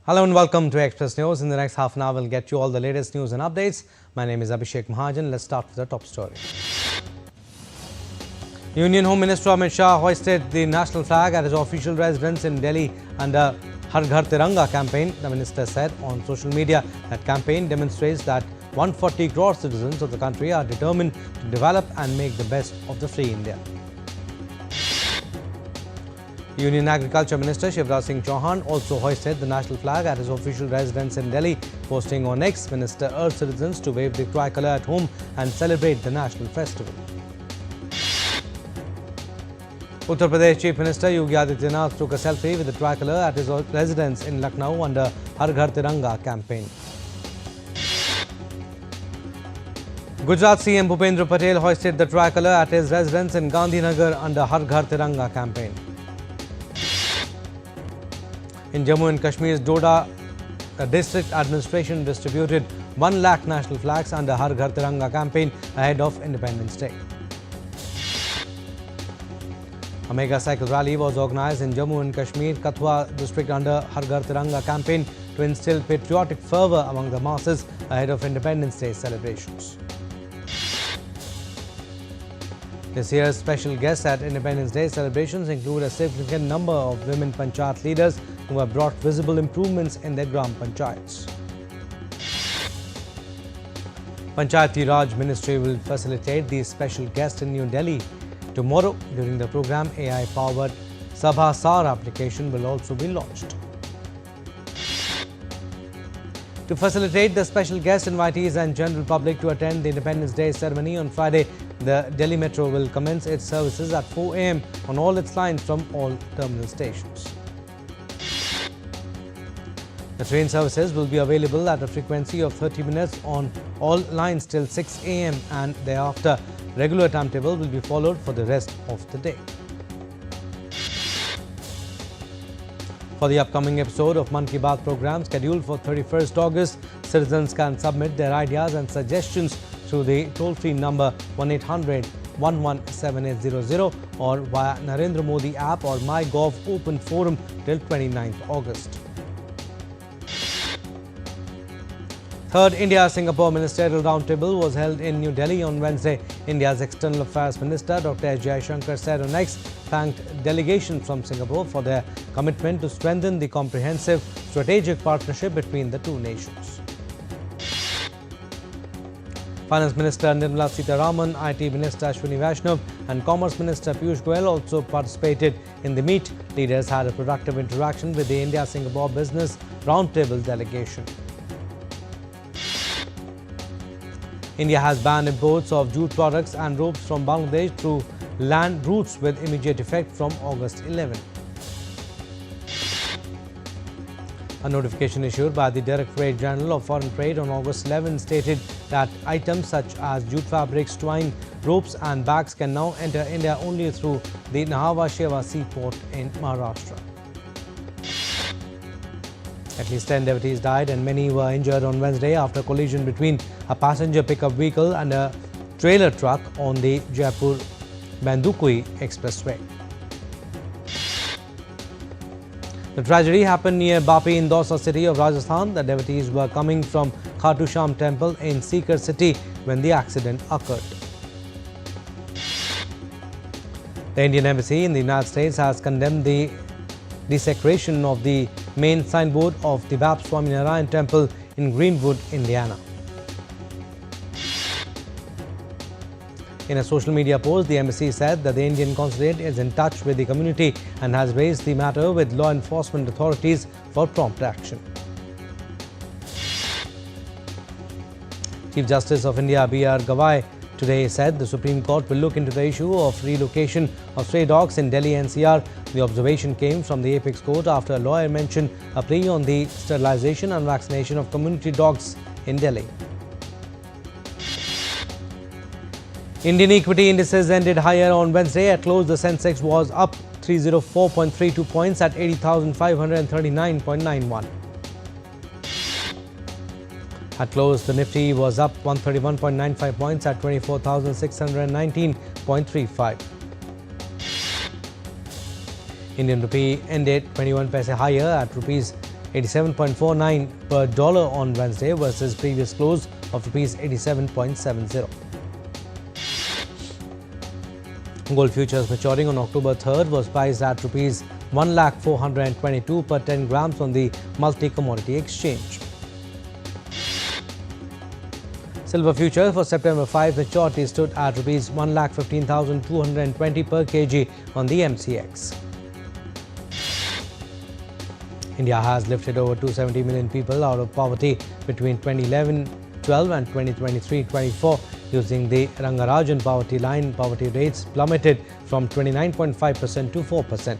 Hello and welcome to Express News. In the next half an hour, we'll get you all the latest news and updates. My name is Abhishek Mahajan. Let's start with the top story. Union Home Minister Amit Shah hoisted the national flag at his official residence in Delhi under Har Ghar Tiranga campaign. The minister said on social media that campaign demonstrates that 140 crore citizens of the country are determined to develop and make the best of the free India. Union Agriculture Minister Shivraj Singh Chauhan also hoisted the national flag at his official residence in Delhi. Posting on X, Minister urged citizens to wave the tricolour at home and celebrate the national festival. Uttar Pradesh Chief Minister Yogi Adityanath took a selfie with the tricolour at his residence in Lucknow under Har Ghar Tiranga campaign. Gujarat CM Bhupendra Patel hoisted the tricolour at his residence in Gandhinagar under Har Ghar Tiranga campaign. In Jammu and Kashmir's Doda district administration distributed 1 lakh national flags under Har Ghar Tiranga campaign ahead of Independence Day. A mega cycle rally was organised in Jammu and Kashmir Kathua district under Har Ghar Tiranga campaign to instill patriotic fervour among the masses ahead of Independence Day celebrations. This year's special guests at Independence Day celebrations include a significant number of women panchayat leaders who have brought visible improvements in their gram panchayats. Panchayati Raj Ministry will facilitate these special guests in New Delhi. Tomorrow, during the program, AI-powered Sabha Sar application will also be launched. To facilitate the special guests, invitees and general public to attend the Independence Day ceremony on Friday, the Delhi Metro will commence its services at 4 a.m. on all its lines from all terminal stations. The train services will be available at a frequency of 30 minutes on all lines till 6 a.m. and thereafter regular timetable will be followed for the rest of the day. For the upcoming episode of Mann Ki Baat program scheduled for 31st August, citizens can submit their ideas and suggestions through the toll-free number 1-800-117800 or via Narendra Modi app or MyGov Open Forum till 29th August. Third India-Singapore Ministerial Roundtable was held in New Delhi on Wednesday. India's External Affairs Minister Dr. S. Jaishankar said on X, thanked delegations from Singapore for their commitment to strengthen the comprehensive strategic partnership between the two nations. Finance Minister Nirmala Sitharaman, IT Minister Ashwini Vaishnav and Commerce Minister Piyush Goyal also participated in the meet. Leaders had a productive interaction with the India-Singapore Business Roundtable delegation. India has banned imports of jute products and ropes from Bangladesh through land routes with immediate effect from August 11. A notification issued by the Directorate General of Foreign Trade on August 11 stated that items such as jute fabrics, twine, ropes and bags can now enter India only through the Nahava Sheva seaport in Maharashtra. At least 10 devotees died and many were injured on Wednesday after a collision between a passenger pickup vehicle and a trailer truck on the Jaipur-Bandukui Expressway. The tragedy happened near Bapi in Dosa city of Rajasthan. The devotees were coming from Khatu Sham temple in Sikar city when the accident occurred. The Indian Embassy in the United States has condemned the desecration of the main signboard of the Bap Swaminarayan temple in Greenwood, Indiana. In a social media post, the embassy said that the Indian consulate is in touch with the community and has raised the matter with law enforcement authorities for prompt action. Chief Justice of India B.R. Gavai today said the Supreme Court will look into the issue of relocation of stray dogs in Delhi NCR. The observation came from the Apex Court after a lawyer mentioned a plea on the sterilisation and vaccination of community dogs in Delhi. Indian equity indices ended higher on Wednesday. At close, the Sensex was up 304.32 points at 80,539.91. At close, the Nifty was up 131.95 points at 24,619.35. Indian rupee ended 21 paise higher at rupees 87.49 per dollar on Wednesday versus previous close of rupees 87.70. Gold futures maturing on October 3rd was priced at rupees 1,422 per 10 grams on the multi-commodity exchange. Silver futures for September 5 maturity stood at rupees 1,15,220 per kg on the MCX. India has lifted over 270 million people out of poverty between 2011-12 and 2023-24 using the Rangarajan poverty line. Poverty rates plummeted from 29.5% to 4%.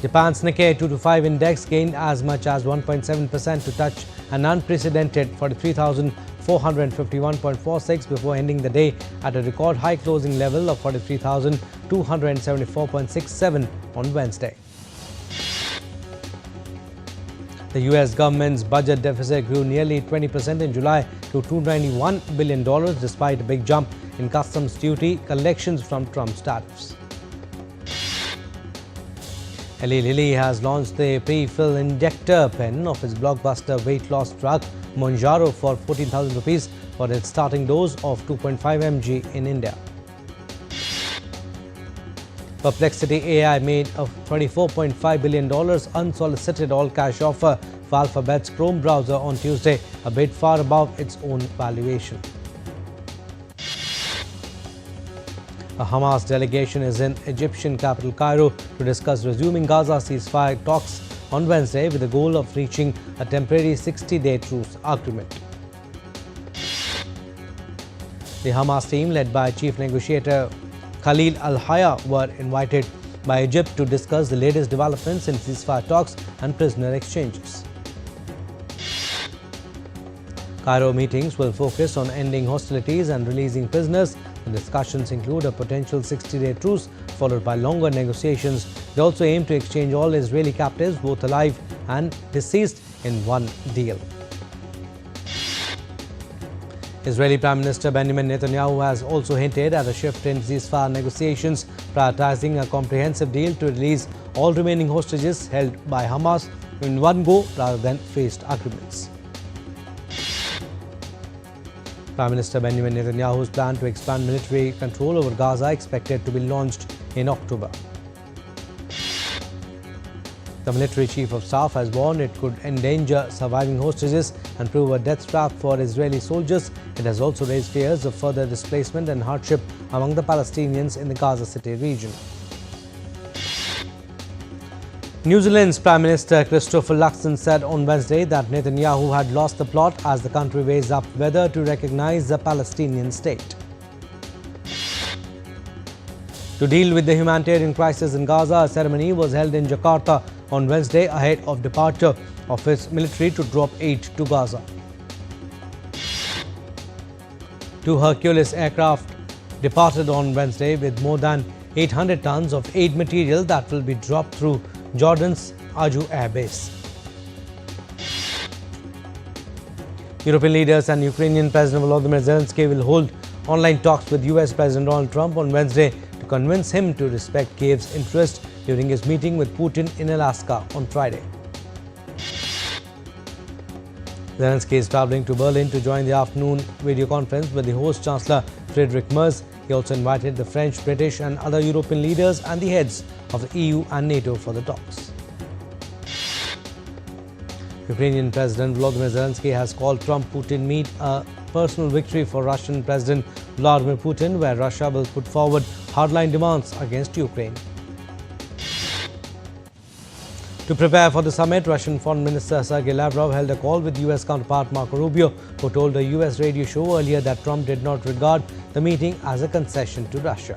Japan's Nikkei 225 index gained as much as 1.7% to touch an unprecedented 43,451.46 before ending the day at a record high closing level of 43,274.67 on Wednesday. The US government's budget deficit grew nearly 20% in July to $291 billion despite a big jump in customs duty collections from Trump's tariffs. Eli Lilly has launched the pre-fill injector pen of its blockbuster weight loss drug Mounjaro for 14,000 rupees for its starting dose of 2.5 mg in India. Perplexity AI made a $24.5 billion unsolicited all-cash offer for Alphabet's Chrome browser on Tuesday, a bid far above its own valuation. A Hamas delegation is in Egyptian capital Cairo to discuss resuming Gaza ceasefire talks on Wednesday with the goal of reaching a temporary 60-day truce agreement. The Hamas team, led by chief negotiator Khalil al-Haya, were invited by Egypt to discuss the latest developments in ceasefire talks and prisoner exchanges. Cairo meetings will focus on ending hostilities and releasing prisoners. The discussions include a potential 60-day truce followed by longer negotiations. They also aim to exchange all Israeli captives, both alive and deceased, in one deal. Israeli Prime Minister Benjamin Netanyahu has also hinted at a shift in ceasefire negotiations, prioritizing a comprehensive deal to release all remaining hostages held by Hamas in one go rather than phased agreements. Prime Minister Benjamin Netanyahu's plan to expand military control over Gaza expected to be launched in October. The military chief of staff has warned it could endanger surviving hostages and prove a death trap for Israeli soldiers. It has also raised fears of further displacement and hardship among the Palestinians in the Gaza City region. New Zealand's Prime Minister Christopher Luxon said on Wednesday that Netanyahu had lost the plot as the country weighs up whether to recognize the Palestinian state. To deal with the humanitarian crisis in Gaza, a ceremony was held in Jakarta on Wednesday ahead of departure of its military to drop aid to Gaza. Two Hercules aircraft departed on Wednesday with more than 800 tons of aid material that will be dropped through Jordan's Aju Air Base. European leaders and Ukrainian President Volodymyr Zelensky will hold online talks with US President Donald Trump on Wednesday to convince him to respect Kiev's interest during his meeting with Putin in Alaska on Friday. Zelensky is traveling to Berlin to join the afternoon video conference with the host Chancellor Friedrich Merz. He also invited the French, British and other European leaders and the heads of the EU and NATO for the talks. Ukrainian President Volodymyr Zelensky has called Trump-Putin meet a personal victory for Russian President Vladimir Putin, where Russia will put forward hardline demands against Ukraine. To prepare for the summit, Russian Foreign Minister Sergei Lavrov held a call with US counterpart Marco Rubio, who told a US radio show earlier that Trump did not regard the meeting as a concession to Russia.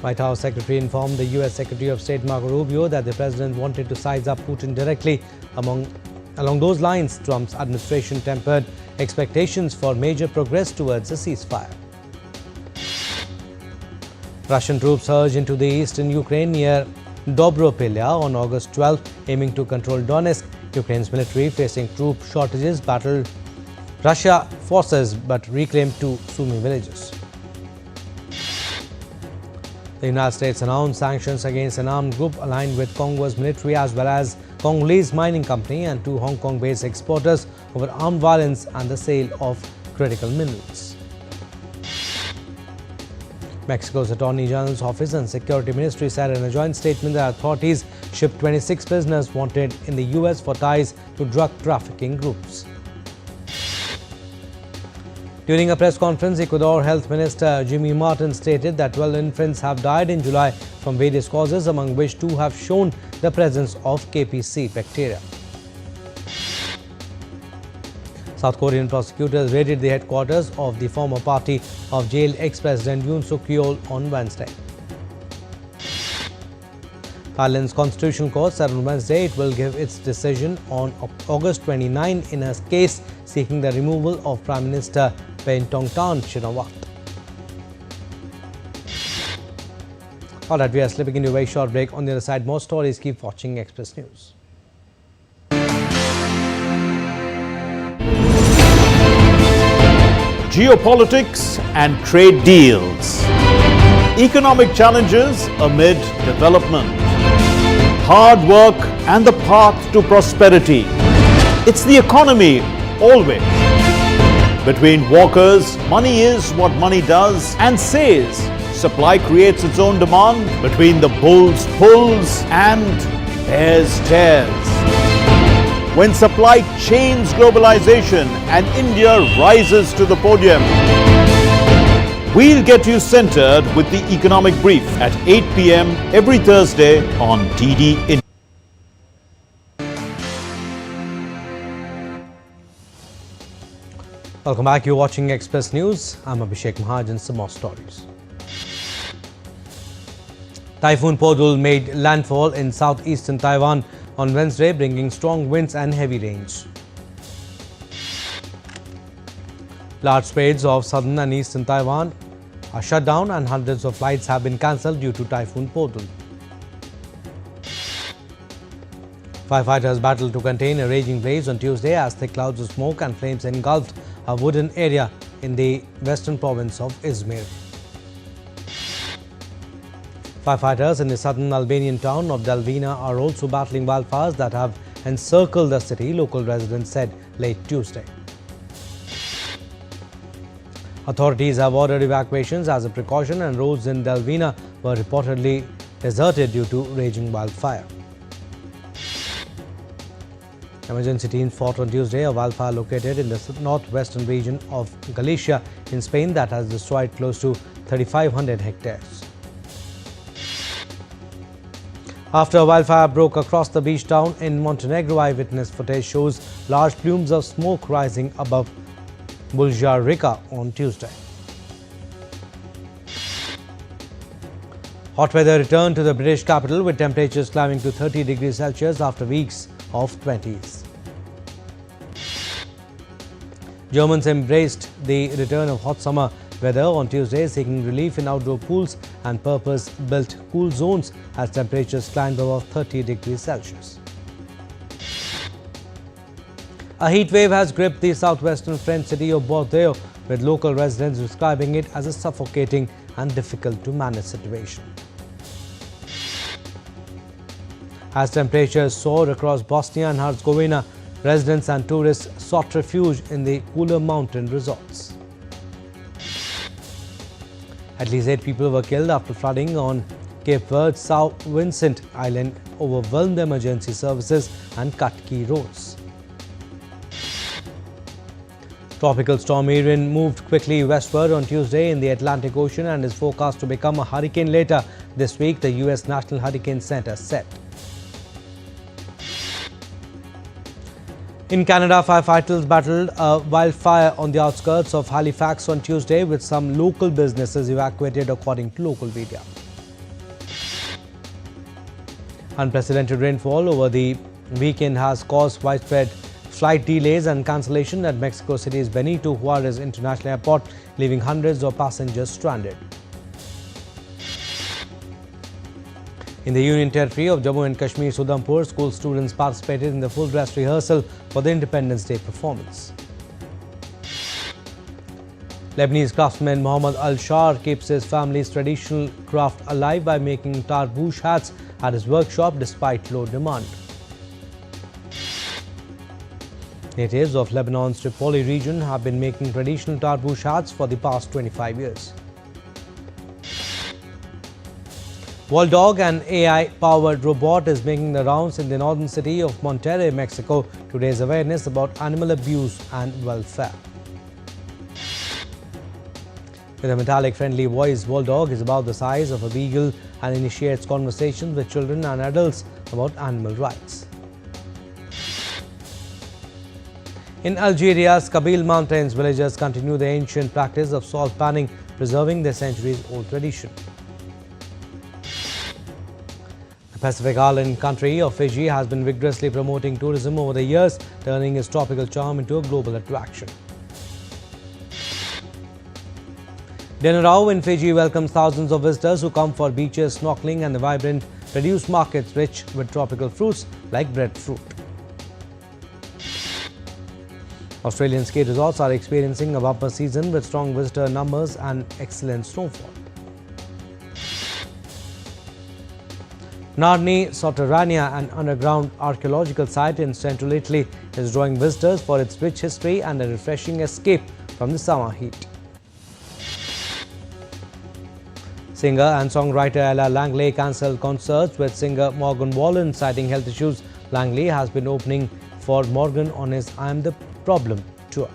White House Secretary informed the US Secretary of State Marco Rubio that the president wanted to size up Putin directly. Along those lines, Trump's administration tempered expectations for major progress towards a ceasefire. Russian troops surged into the eastern Ukraine near Dobropilya on August 12, aiming to control Donetsk. Ukraine's military, facing troop shortages, battled Russia forces but reclaimed two Sumy villages. The United States announced sanctions against an armed group aligned with Congo's military as well as Congolese mining company and two Hong Kong-based exporters over armed violence and the sale of critical minerals. Mexico's Attorney General's office and Security Ministry said in a joint statement that authorities shipped 26 prisoners wanted in the US for ties to drug trafficking groups. During a press conference, Ecuador Health Minister Jimmy Martin stated that 12 infants have died in July from various causes, among which 2 have shown the presence of KPC bacteria. South Korean prosecutors raided the headquarters of the former party of jailed ex-president Yoon Suk-yeol on Wednesday. Thailand's Constitutional Court said on Wednesday it will give its decision on August 29 in a case seeking the removal of Prime Minister Paetongtarn Shinawatra. Alright, we are slipping into a very short break. On the other side, more stories. Keep watching Express News. Geopolitics and trade deals. Economic challenges amid development. Hard work and the path to prosperity. It's the economy always. Between walkers, money is what money does and says. Supply creates its own demand. Between the bulls pulls and bears tears. When supply chains globalization and India rises to the podium. We'll get you centered with the Economic Brief at 8 p.m. every Thursday on DD India. Welcome back. You're watching Express News. I'm Abhishek Mahajan. Some more stories. Typhoon Podul made landfall in southeastern Taiwan on Wednesday, bringing strong winds and heavy rains. Large swathes of southern and eastern Taiwan are shut down and hundreds of flights have been cancelled due to Typhoon Podul. Firefighters battled to contain a raging blaze on Tuesday as thick clouds of smoke and flames engulfed a wooded area in the western province of Izmir. Firefighters in the southern Albanian town of Delvina are also battling wildfires that have encircled the city, local residents said late Tuesday. Authorities have ordered evacuations as a precaution and roads in Delvina were reportedly deserted due to raging wildfire. Emergency teams fought on Tuesday a wildfire located in the northwestern region of Galicia in Spain that has destroyed close to 3,500 hectares. After a wildfire broke across the beach town in Montenegro, eyewitness footage shows large plumes of smoke rising above Buljarica on Tuesday. Hot weather returned to the British capital with temperatures climbing to 30 degrees Celsius after weeks of 20s. Germans embraced the return of hot summer weather on Tuesday, seeking relief in outdoor pools and purpose-built cool zones as temperatures climbed above 30 degrees Celsius. A heat wave has gripped the southwestern French city of Bordeaux, with local residents describing it as a suffocating and difficult to manage situation. As temperatures soared across Bosnia and Herzegovina, residents and tourists sought refuge in the cooler mountain resorts. At least 8 people were killed after flooding on Cape Verde's South Vincent Island overwhelmed emergency services and cut key roads. Tropical storm Erin moved quickly westward on Tuesday in the Atlantic Ocean and is forecast to become a hurricane later this week, the U.S. National Hurricane Center said. In Canada, firefighters battled a wildfire on the outskirts of Halifax on Tuesday, with some local businesses evacuated according to local media. Unprecedented rainfall over the weekend has caused widespread flight delays and cancellation at Mexico City's Benito Juarez International Airport, leaving hundreds of passengers stranded. In the Union Territory of Jammu and Kashmir, Udhampur, school students participated in the full dress rehearsal for the Independence Day performance. Lebanese craftsman Mohammad Al-Shar keeps his family's traditional craft alive by making tarbouch hats at his workshop despite low demand. Natives of Lebanon's Tripoli region have been making traditional tarbouch hats for the past 25 years. Bulldog, an AI-powered robot, is making the rounds in the northern city of Monterrey, Mexico, to raise awareness about animal abuse and welfare. With a metallic-friendly voice, Bulldog is about the size of a beagle and initiates conversations with children and adults about animal rights. In Algeria's Kabyle Mountains, villagers continue the ancient practice of salt panning, preserving their centuries-old tradition. The Pacific island country of Fiji has been vigorously promoting tourism over the years, turning its tropical charm into a global attraction. Denarau in Fiji welcomes thousands of visitors who come for beaches, snorkeling and the vibrant produce markets rich with tropical fruits like breadfruit. Australian ski resorts are experiencing a bumper season with strong visitor numbers and excellent snowfall. Narni Sotterranea, an underground archaeological site in central Italy, is drawing visitors for its rich history and a refreshing escape from the summer heat. Singer and songwriter Ella Langley cancelled concerts with singer Morgan Wallen, citing health issues. Langley has been opening for Morgan on his I Am the Problem tour.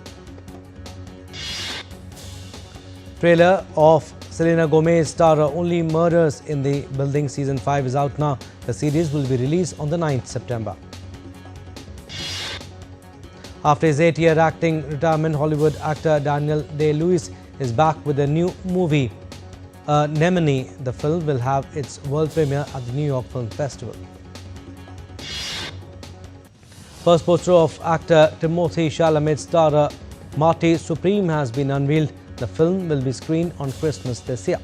Trailer of Selena Gomez star Only Murders in the Building Season 5 is out now. The series will be released on the 9th September. After his 8-year acting retirement, Hollywood actor Daniel Day-Lewis is back with a new movie, Anemone. The film will have its world premiere at the New York Film Festival. First poster of actor Timothy Chalamet's star Marty Supreme has been unveiled. The film will be screened on Christmas this year.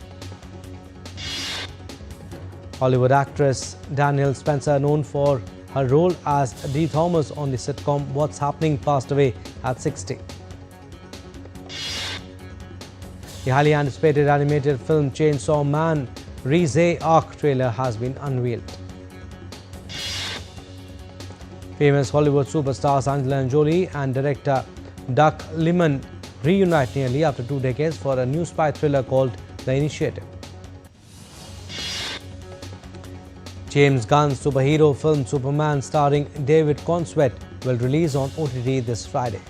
Hollywood actress Danielle Spencer, known for her role as Dee Thomas on the sitcom What's Happening, passed away at 60. The highly anticipated animated film Chainsaw Man Rise Arc trailer has been unveiled. Famous Hollywood superstars Angelina Jolie and director Doug Liman reunite nearly after 2 decades for a new spy thriller called The Initiative. James Gunn's superhero film Superman, starring David Conswet, will release on OTT this Friday.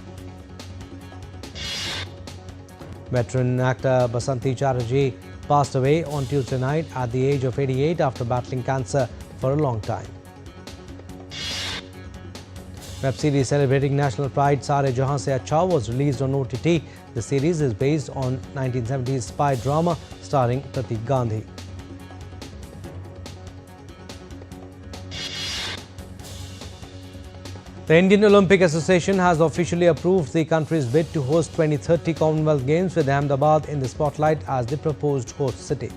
Veteran actor Basanti Chatterjee passed away on Tuesday night at the age of 88 after battling cancer for a long time. Web series celebrating national pride Sare Jahan Se Acha was released on OTT. The series is based on 1970s spy drama starring Pratik Gandhi. The Indian Olympic Association has officially approved the country's bid to host 2030 Commonwealth Games, with Ahmedabad in the spotlight as the proposed host city.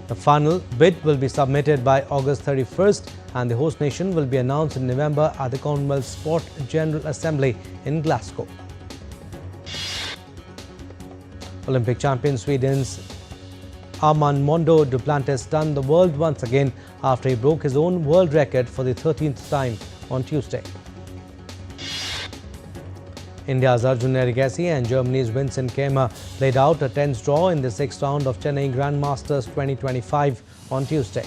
The final bid will be submitted by August 31st and the host nation will be announced in November at the Commonwealth Sport General Assembly in Glasgow. Olympic champion Sweden's Armando Duplantis stunned the world once again after he broke his own world record for the 13th time on Tuesday. India's Arjun Erigasi and Germany's Vincent Keimer played out a tense draw in the 6th round of Chennai Grandmasters 2025 on Tuesday.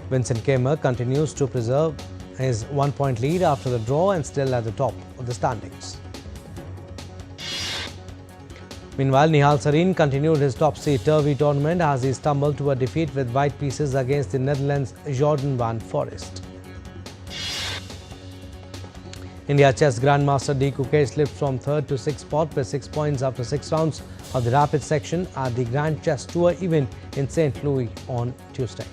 Vincent Keimer continues to preserve his 1-point lead after the draw and still at the top of the standings. Meanwhile, Nihal Sarin continued his topsy-turvy tournament as he stumbled to a defeat with white pieces against the Netherlands' Jordan van Forest. India chess grandmaster D. Kuke slipped from 3rd to 6th spot with 6 points after 6 rounds of the rapid section at the Grand Chess Tour event in St. Louis on Tuesday.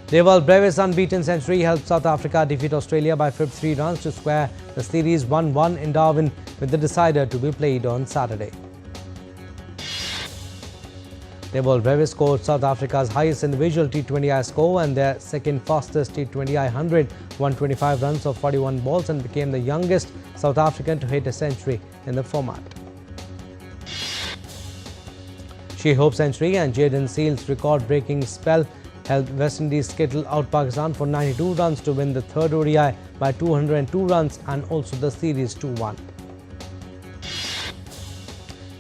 Dewald Brevis' unbeaten century helped South Africa defeat Australia by 53 runs to square the series 1-1 in Darwin, with the decider to be played on Saturday. Nebol Brevis scored South Africa's highest individual T20I score and their second fastest T20I 100, 125 runs of 41 balls, and became the youngest South African to hit a century in the format. She Hope century and Jayden Seale's record-breaking spell helped West Indies skittle out Pakistan for 92 runs to win the third ODI by 202 runs and also the series 2-1.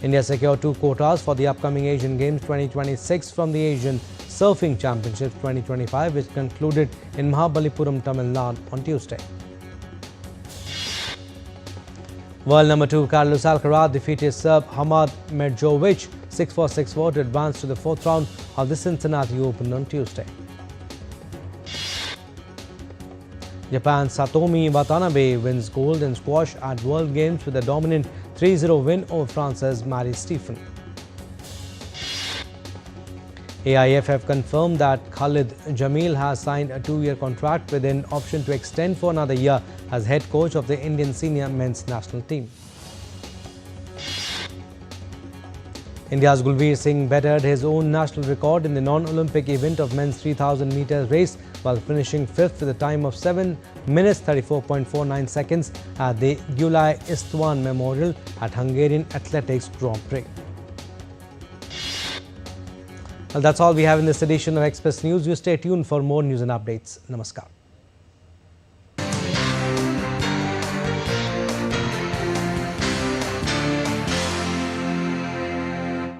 India secured 2 quotas for the upcoming Asian Games 2026 from the Asian Surfing Championships 2025, which concluded in Mahabalipuram, Tamil Nadu on Tuesday. World number 2 Carlos Alcaraz defeated Serb Hamad Medjovic 6-4, 6-4 to advance to the 4th round of the Cincinnati Open on Tuesday. Japan's Satomi Watanabe wins gold in squash at World Games with a dominant 3-0 win over France's Marie Stephen. AIFF confirmed that Khalid Jamil has signed a 2-year contract with an option to extend for another year as head coach of the Indian senior men's national team. India's Gulveer Singh bettered his own national record in the non-Olympic event of men's 3000 meter race while finishing 5th with a time of 7 minutes 34.49 seconds at the Gulay Istvan Memorial at Hungarian Athletics Grand Prix. Well, that's all we have in this edition of Express News. You stay tuned for more news and updates. Namaskar.